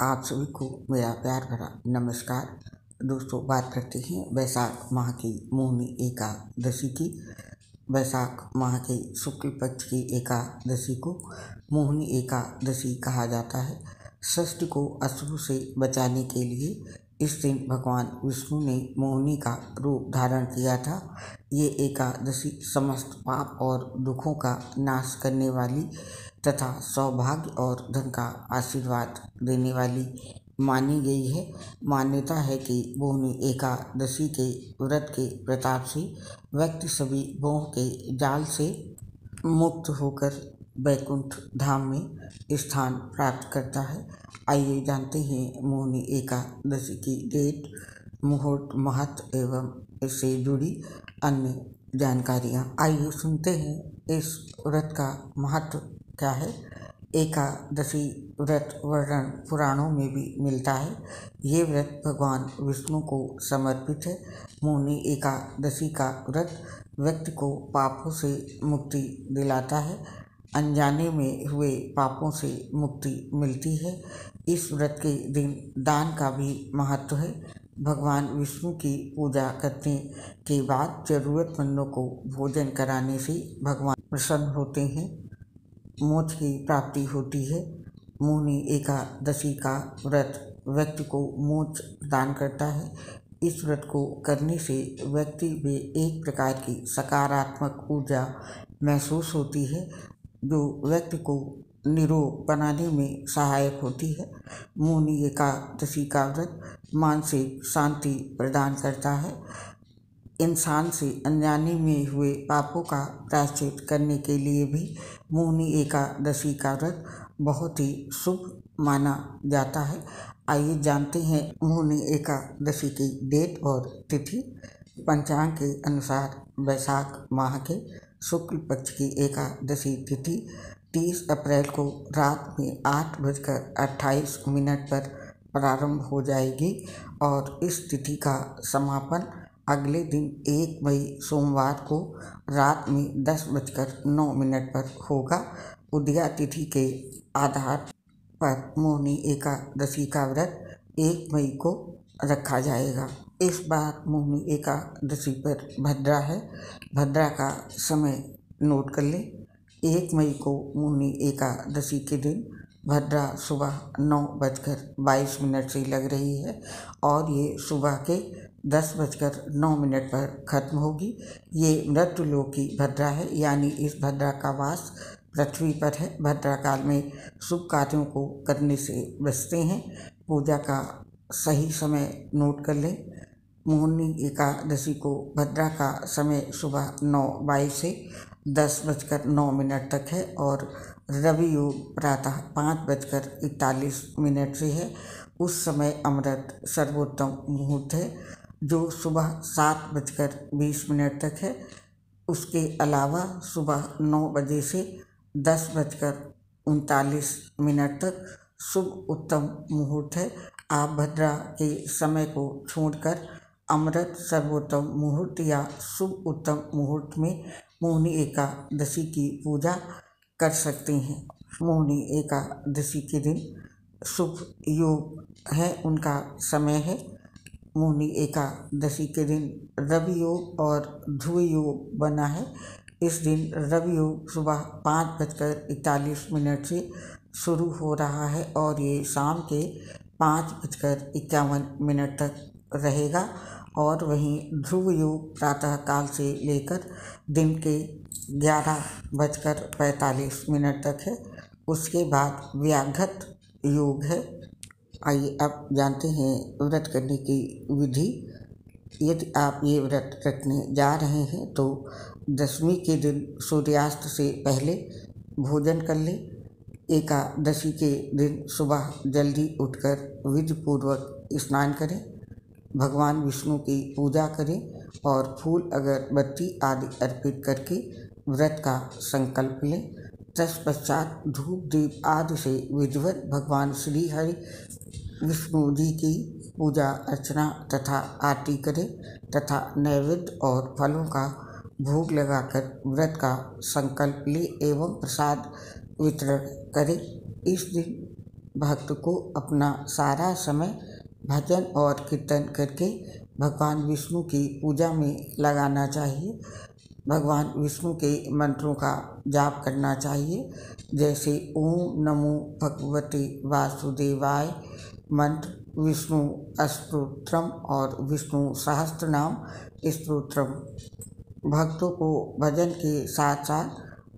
आप सभी को मेरा प्यार भरा नमस्कार। दोस्तों, बात करते हैं वैशाख माह की मोहिनी एकादशी की। वैशाख माह के शुक्ल पक्ष की एकादशी को मोहिनी एकादशी कहा जाता है। षष्ठी को अशुभ से बचाने के लिए इस दिन भगवान विष्णु ने मोहिनी का रूप धारण किया था। ये एकादशी समस्त पाप और दुखों का नाश करने वाली तथा सौभाग्य और धन का आशीर्वाद देने वाली मानी गई है। मान्यता है कि मोहिनी एकादशी के व्रत के प्रताप से व्यक्ति सभी मोह के जाल से मुक्त होकर वैकुंठ धाम में स्थान प्राप्त करता है। आइए जानते हैं मोहिनी एकादशी की डेट, मुहूर्त, महत्व एवं इससे जुड़ी अन्य जानकारियाँ। आइए सुनते हैं इस व्रत का महत्व क्या है। एकादशी व्रत वर्णन पुराणों में भी मिलता है। ये व्रत भगवान विष्णु को समर्पित है। मोहिनी एकादशी का व्रत व्यक्ति को पापों से मुक्ति दिलाता है। अनजाने में हुए पापों से मुक्ति मिलती है। इस व्रत के दिन दान का भी महत्व है। भगवान विष्णु की पूजा करने के बाद जरूरतमंदों को भोजन कराने से भगवान प्रसन्न होते हैं, मोक्ष की प्राप्ति होती है। मोहिनी एकादशी का व्रत व्यक्ति को मोक्ष प्रदान करता है। इस व्रत को करने से व्यक्ति में एक प्रकार की सकारात्मक ऊर्जा महसूस होती है, जो व्यक्ति को निरोग बनाने में सहायक होती है। मोहिनी एकादशी का व्रत मानसिक शांति प्रदान करता है। इंसान से अनजाने में हुए पापों का प्रायश्चित करने के लिए भी मोहिनी एकादशी का व्रत बहुत ही शुभ माना जाता है। आइए जानते हैं मोहिनी एकादशी की डेट और तिथि। पंचांग के अनुसार वैशाख माह के शुक्ल पक्ष की एकादशी तिथि 30 अप्रैल को रात में 8:28 पर प्रारंभ हो जाएगी और इस तिथि का समापन अगले दिन 1 मई सोमवार को रात में 10:09 पर होगा। उदया तिथि के आधार पर मोहिनी एकादशी का व्रत 1 मई को रखा जाएगा। इस बार मोहिनी एकादशी पर भद्रा है। भद्रा का समय नोट कर लें। 1 मई को मोहिनी एकादशी के दिन भद्रा सुबह 9:22 से लग रही है और ये सुबह के 10:09 पर खत्म होगी। ये मृत्युलोक की भद्रा है, यानी इस भद्रा का वास पृथ्वी पर है। भद्रा काल में शुभ कार्यों को करने से बचते हैं। पूजा का सही समय नोट कर लें। मोहिनी एकादशी को भद्रा का समय सुबह 9:22 से 10:09 तक है और रवि योग प्रातः 5:41 से है। उस समय अमृत सर्वोत्तम मुहूर्त है, जो सुबह 7:20 तक है। उसके अलावा सुबह 9 बजे से 10:39 तक शुभ उत्तम मुहूर्त है। आप भद्रा के समय को छोड़कर अमृत सर्वोत्तम मुहूर्त या शुभ उत्तम मुहूर्त में मोहिनी एकादशी की पूजा कर सकते हैं। मोहिनी एकादशी के दिन शुभ योग है, उनका समय है। मोहिनी एकादशी के दिन रवि योग और ध्रुव योग बना है। इस दिन रवि योग सुबह 5:41 से शुरू हो रहा है और ये शाम के 5:51 तक रहेगा और वहीं ध्रुव योग प्रातः काल से लेकर दिन के 11:45 तक है। उसके बाद व्याघ्रत योग है। आइए अब जानते हैं व्रत करने की विधि। यदि आप ये व्रत रखने जा रहे हैं तो दशमी के दिन सूर्यास्त से पहले भोजन कर लें। एकादशी के दिन सुबह जल्दी उठकर विधिपूर्वक स्नान करें, भगवान विष्णु की पूजा करें और फूल अगरबत्ती आदि अर्पित करके व्रत का संकल्प लें। तत्पश्चात धूप दीप आदि से विधिवत भगवान श्री हरि विष्णु जी की पूजा अर्चना तथा आरती करें तथा नैवेद्य और फलों का भोग लगाकर व्रत का संकल्प ले एवं प्रसाद वितरण करें। इस दिन भक्त को अपना सारा समय भजन और कीर्तन करके भगवान विष्णु की पूजा में लगाना चाहिए। भगवान विष्णु के मंत्रों का जाप करना चाहिए, जैसे ओम नमो भगवते वासुदेवाय मंत्र, विष्णु अष्टोत्तरम और विष्णु सहस्त्रनाम स्तोत्रम। भक्तों को भजन के साथ साथ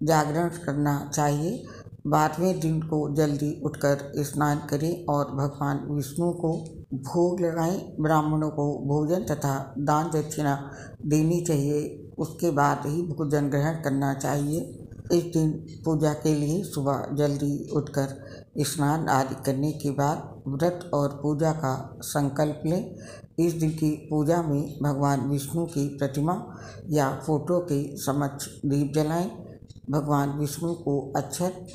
जागरण करना चाहिए। 12वें दिन को जल्दी उठकर स्नान करें और भगवान विष्णु को भोग लगाएं। ब्राह्मणों को भोजन तथा दान दक्षिणा देनी चाहिए, उसके बाद ही भोजन ग्रहण करना चाहिए। इस दिन पूजा के लिए सुबह जल्दी उठकर स्नान आदि करने के बाद व्रत और पूजा का संकल्प लें। इस दिन की पूजा में भगवान विष्णु की प्रतिमा या फोटो के समक्ष दीप जलाएं। भगवान विष्णु को अक्षत,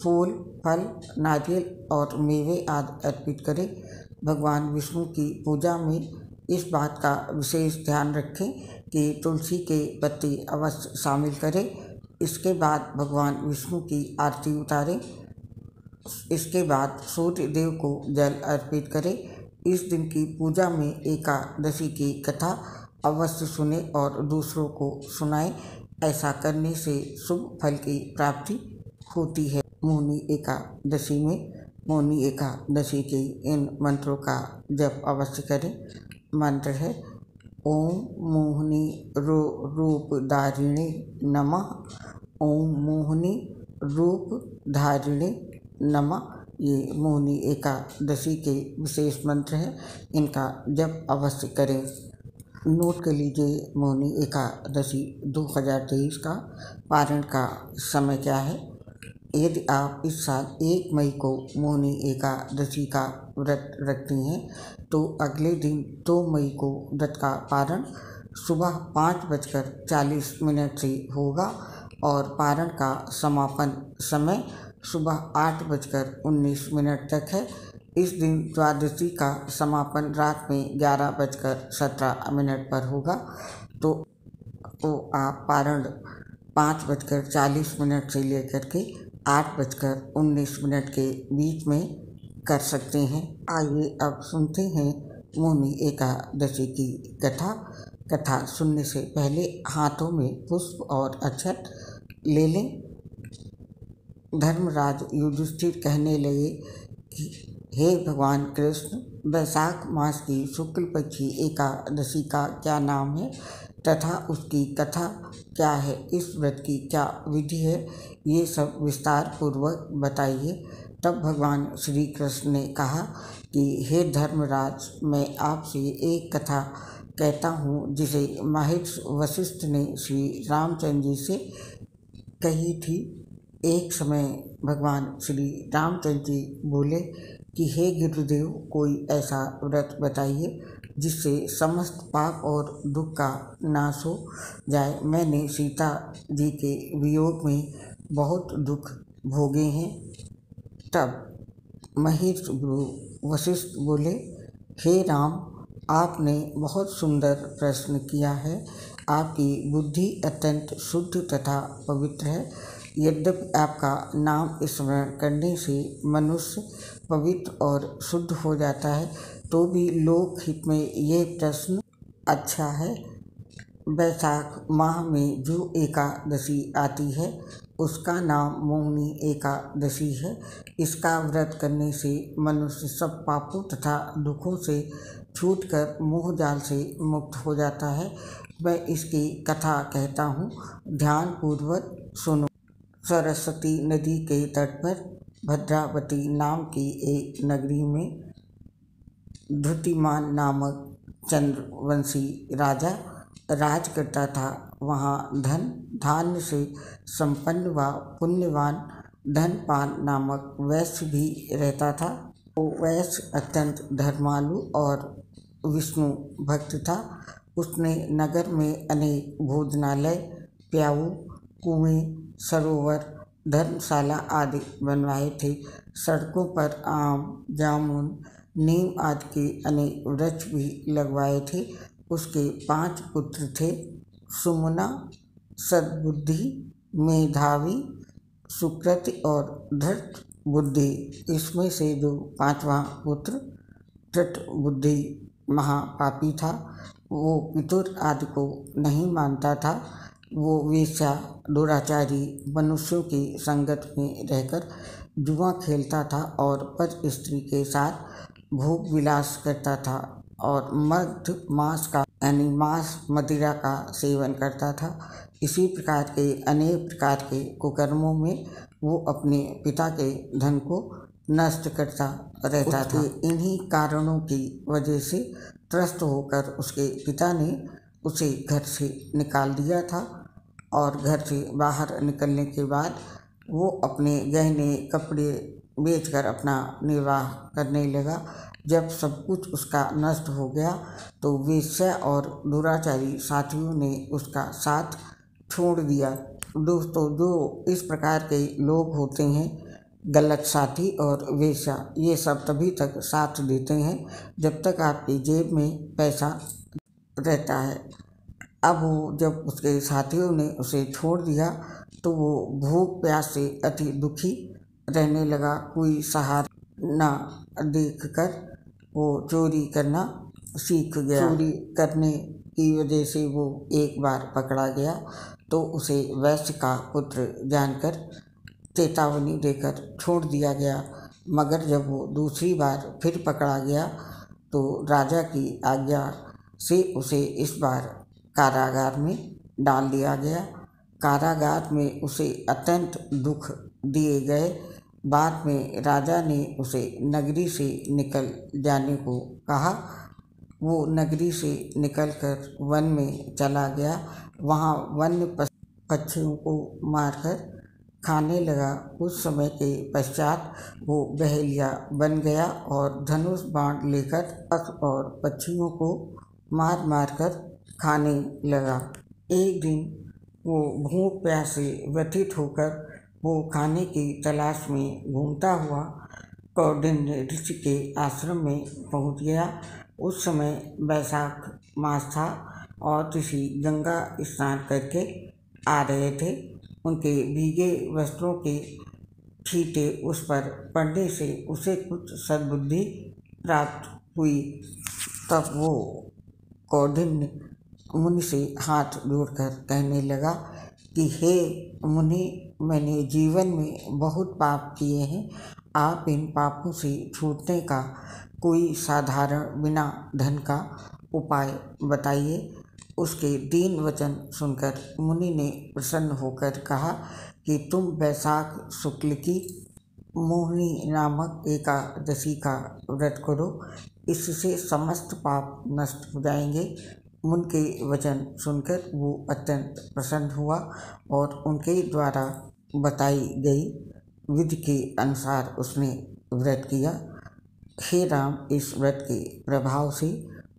फूल, फल, नारियल और मेवे आदि अर्पित करें। भगवान विष्णु की पूजा में इस बात का विशेष ध्यान रखें कि तुलसी के पत्ते अवश्य शामिल करें। इसके बाद भगवान विष्णु की आरती उतारें। इसके बाद सूर्य देव को जल अर्पित करें। इस दिन की पूजा में एकादशी की कथा अवश्य सुने और दूसरों को सुनाएं। ऐसा करने से शुभ फल की प्राप्ति होती है। मोहिनी एकादशी में मोहिनी एकादशी के इन मंत्रों का जप अवश्य करें। मंत्र है ओम मोहिनी रूपधारिणे नमः। ओम मोहिनी रूपधारिणे नमः। ये मोहिनी एकादशी के विशेष मंत्र हैं, इनका जप अवश्य करें। नोट कर लीजिए मोहिनी एकादशी 2023 का पारण का समय क्या है। यदि आप इस साल 1 मई को मोहिनी एकादशी का व्रत रखते हैं तो अगले दिन 2 मई को व्रत का पारण सुबह 5:40 से होगा और पारण का समापन समय सुबह 8:19 तक है। इस दिन द्वादशी का समापन रात में 11:17 पर होगा। तो आप पारण 5:40 से लेकर के 8:19 के बीच में कर सकते हैं। आइए अब सुनते हैं मोहिनी एकादशी की कथा सुनने से पहले हाथों में पुष्प और अक्षत ले लें। धर्मराज युधिष्ठिर कहने लगे कि हे भगवान कृष्ण, वैशाख मास की शुक्ल पक्ष की एकादशी का क्या नाम है तथा उसकी कथा क्या है, इस व्रत की क्या विधि है, ये सब विस्तार पूर्वक बताइए। तब भगवान श्री कृष्ण ने कहा कि हे धर्मराज, मैं आपसे एक कथा कहता हूँ जिसे महर्षि वशिष्ठ ने श्री रामचंद्र जी से कही थी। एक समय भगवान श्री रामचंद्र जी बोले कि हे गुरुदेव, कोई ऐसा व्रत बताइए जिससे समस्त पाप और दुख का नाश हो जाए। मैंने सीता जी के वियोग में बहुत दुख भोगे हैं। तब महर्षि गुरु वशिष्ठ बोले, हे राम, आपने बहुत सुंदर प्रश्न किया है। आपकी बुद्धि अत्यंत शुद्ध तथा पवित्र है। यद्यपि आपका नाम स्मरण करने से मनुष्य पवित्र और शुद्ध हो जाता है, तो भी लोक हित में ये प्रश्न अच्छा है। वैशाख माह में जो एकादशी आती है उसका नाम मोहिनी एकादशी है। इसका व्रत करने से मनुष्य सब पापों तथा दुखों से छूटकर मोह जाल से मुक्त हो जाता है। मैं इसकी कथा कहता हूँ, ध्यान पूर्वक सुनो। सरस्वती नदी के तट पर भद्रावती नाम की एक नगरी में धृतिमान नामक चंद्रवंशी राजा राज करता था। वहाँ धन धान्य से संपन्न व पुण्यवान धनपाल नामक वैश्य भी रहता था। वो वैश्य अत्यंत धर्मालु और विष्णु भक्त था। उसने नगर में अनेक भोजनालय, प्याऊ, कुएं, सरोवर, धर्मशाला आदि बनवाए थे। सड़कों पर आम, जामुन, नीम आदि के अनेक वृक्ष भी लगवाए थे। उसके 5 पुत्र थे, सुमना, सद्बुद्धि, मेधावी, सुकृति और धृत। बुद्धि, इसमें से जो पांचवा पुत्र त्रट बुद्धि महापापी था, वो पितुर आदि को नहीं मानता था। वो वेश्या दुराचारी मनुष्यों की संगत में रहकर जुआ खेलता था और पर स्त्री के साथ भोग विलास करता था और मद मांस का यानी मांस मदिरा का सेवन करता था। इसी प्रकार के अनेक प्रकार के कुकर्मों में वो अपने पिता के धन को नष्ट करता रहता था। इन्हीं कारणों की वजह से त्रस्त होकर उसके पिता ने उसे घर से निकाल दिया था और घर से बाहर निकलने के बाद वो अपने गहने कपड़े बेचकर अपना निर्वाह करने लगा। जब सब कुछ उसका नष्ट हो गया तो वेश्या और दुराचारी साथियों ने उसका साथ छोड़ दिया। दोस्तों, जो इस प्रकार के लोग होते हैं, गलत साथी और वेश्या, ये सब तभी तक साथ देते हैं जब तक आपकी जेब में पैसा रहता है। अब वो जब उसके साथियों ने उसे छोड़ दिया तो वो भूख प्यास से अति दुखी रहने लगा। कोई सहारा न देखकर वो चोरी करना सीख गया। चोरी करने की वजह से वो एक बार पकड़ा गया तो उसे वैश्य का पुत्र जानकर चेतावनी देकर छोड़ दिया गया। मगर जब वो दूसरी बार फिर पकड़ा गया तो राजा की आज्ञा से उसे इस बार कारागार में डाल दिया गया। कारागार में उसे अत्यंत दुख दिए गए। बाद में राजा ने उसे नगरी से निकल जाने को कहा। वो नगरी से निकलकर वन में चला गया। वहाँ वन्य पक्षियों को मारकर खाने लगा। कुछ समय के पश्चात वो बहेलिया बन गया और धनुष बाण लेकर पक्ष और पक्षियों को मार मार कर खाने लगा। एक दिन वो भूख प्यास से व्यथित होकर वो खाने की तलाश में घूमता हुआ कौंडिन्य ऋषि के आश्रम में पहुंच गया। उस समय वैशाख मास था और ऋषि गंगा स्नान करके आ रहे थे। उनके भीगे वस्त्रों के छींटे उस पर पड़ने से उसे कुछ सद्बुद्धि प्राप्त हुई। तब वो कौंडिन्य मुनि से हाथ जोड़कर कहने लगा कि हे मुनि, मैंने जीवन में बहुत पाप किए हैं। आप इन पापों से छूटने का कोई साधारण बिना धन का उपाय बताइए। उसके दीन वचन सुनकर मुनि ने प्रसन्न होकर कहा कि तुम वैशाख शुक्ल की मोहिनी नामक एकादशी का व्रत करो, इससे समस्त पाप नष्ट हो जाएंगे। उनके वचन सुनकर वो अत्यंत प्रसन्न हुआ और उनके द्वारा बताई गई विधि के अनुसार उसने व्रत किया। हे राम, इस व्रत के प्रभाव से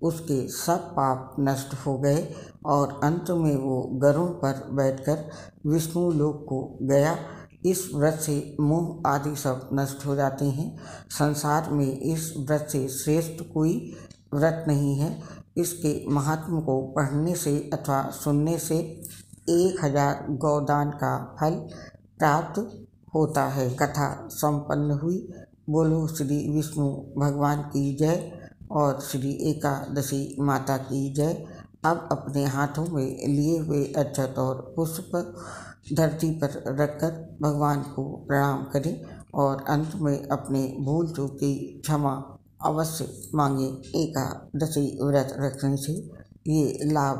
उसके सब पाप नष्ट हो गए और अंत में वो गरुड़ पर बैठकर विष्णु लोक को गया। इस व्रत से मोह आदि सब नष्ट हो जाते हैं। संसार में इस व्रत से श्रेष्ठ कोई व्रत नहीं है। इसके महात्म को पढ़ने से अथवा सुनने से 1000 गौदान का फल प्राप्त होता है। कथा संपन्न हुई। बोलो श्री विष्णु भगवान की जय और श्री एकादशी माता की जय। अब अपने हाथों में लिए हुए अक्षत और पुष्प धरती पर रखकर भगवान को प्रणाम करें और अंत में अपने भूल चूक की क्षमा अवश्य मांगे। एकादशी व्रत रखने से ये लाभ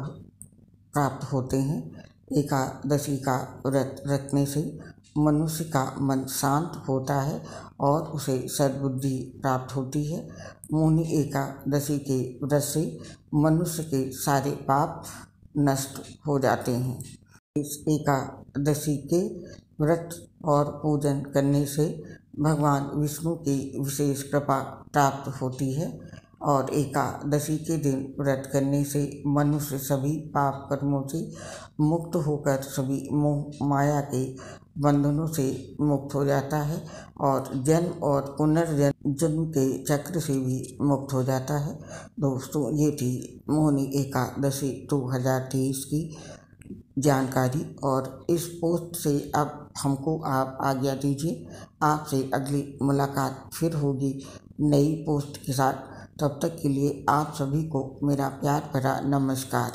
प्राप्त होते हैं। एकादशी का व्रत रखने से मनुष्य का मन शांत होता है और उसे सद्बुद्धि प्राप्त होती है। मोहिनी एकादशी के व्रत से मनुष्य के सारे पाप नष्ट हो जाते हैं। इस एकादशी के व्रत और पूजन करने से भगवान विष्णु की विशेष कृपा प्राप्त होती है और एकादशी के दिन व्रत करने से मनुष्य सभी पाप कर्मों से मुक्त होकर सभी मोह माया के बंधनों से मुक्त हो जाता है और जन्म और पुनर्जन्म के चक्र से भी मुक्त हो जाता है। दोस्तों, ये थी मोहिनी एकादशी 2023 की जानकारी। और इस पोस्ट से अब हमको आप आज्ञा दीजिए। आपसे अगली मुलाकात फिर होगी नई पोस्ट के साथ। तब तक के लिए आप सभी को मेरा प्यार भरा नमस्कार।